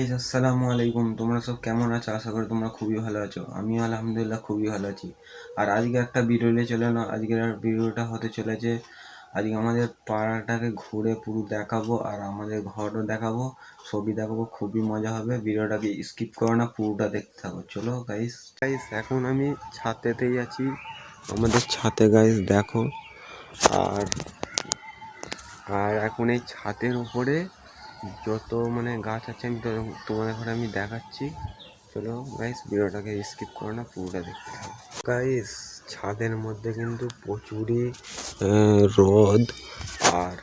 Guys আসসালামু আলাইকুম। তোমরা সব কেমন আছো? আশা করি তোমরা খুবই ভালো আছো। আমিও আলহামদুলিল্লাহ খুবই ভালো আছি। আর আজকে একটা ভিডিও নিয়ে চলে এলাম। আজকের ভিডিওটা হতে চলেছে, আজকে আমাদের পাড়াটাকে ঘুরে পুরো দেখাবো আর আমাদের ঘরও দেখাবো, ছবি দেখাবো। খুবই মজা হবে। ভিডিওটাকে স্কিপ করো না, পুরোটা দেখতে থাকো। চলো গাইস। এখন আমি ছাদেতেই আছি, আমাদের ছাদে গাইস দেখো। আর আর এখন এই ছাদের উপরে যত গাছ আছে আমি তোমাদের ঘরে আমি দেখাচ্ছি। চলো গাইস, ভিডিওটাকে স্কিপ করো না, পুরোটা দেখতে থাকো। গাইস ছাদের মধ্যে কিন্তু প্রচুরই রোদ, আর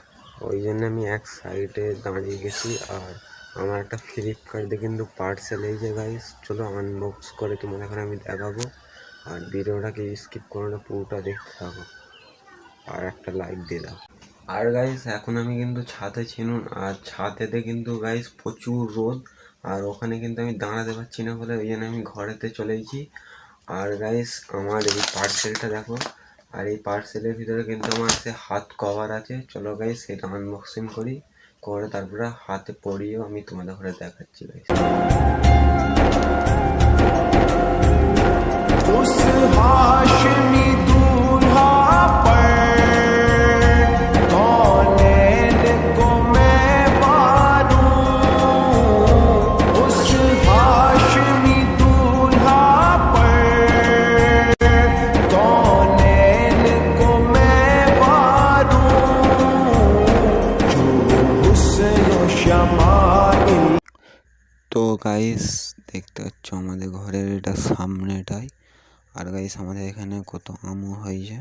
ওই জন্য আমি এক সাইডে দাঁড়িয়ে গেছি। আর আমার একটা ফ্লিপকার্টে কিন্তু পার্সেল এই যে গাইস, চলো আনবক্স করে তোমাদের ঘরে আমি দেখাবো। আর ভিডিওটাকে স্কিপ করো না, পুরোটা দেখতে থাকো আর একটা লাইক দিয়ে দাও। আর গাইস এখন আমি কিন্তু ছাদে ছিলাম, আর ছাদেতে কিন্তু গাইস প্রচুর রোদ, আর ওখানে কিন্তু আমি দাঁড়াতে পারছি না বলে ওই জন্য আমি ঘরেতে চলে এসেছি। আর গাইস আমার এই পার্সেলটা দেখো, আর এই পার্সেলের ভিতরে কিন্তু আমার সে হাত কভার আছে। চলো গাইস সেটা আনবক্সিং করি, করে তারপরে হাতে পরিয়েও আমি তোমাদের ঘরে দেখাচ্ছি গাইস। তো গাইস দেখতে পাচ্ছ আমাদের ঘরের এটা সামনেটাই। আর গাইস আমাদের এখানে কত আমও হয়েছে।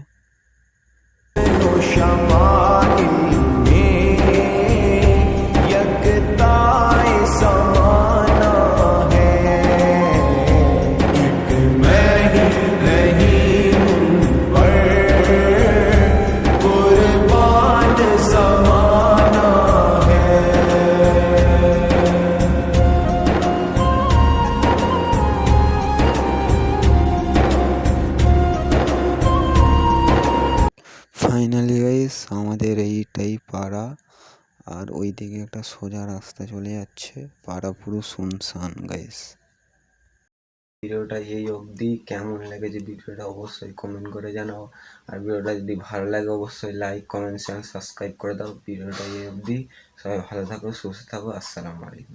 ফাইনালি গাইস আমাদের এইটাই পাড়া, আর ওই দিকে একটা সোজা রাস্তা চলে যাচ্ছে। পাড়া পুরো শুনশান গাইস। ভিডিওটা এই অবধি কেমন লেগেছে ভিডিওটা অবশ্যই কমেন্ট করে জানাও। আর ভিডিওটা যদি ভালো লাগে অবশ্যই লাইক কমেন্ট শেয়ার সাবস্ক্রাইব করে দাও। ভিডিওটা এই অবধি, সবাই ভালো থাকো, সুস্থ থাকো, আসসালামু আলাইকুম।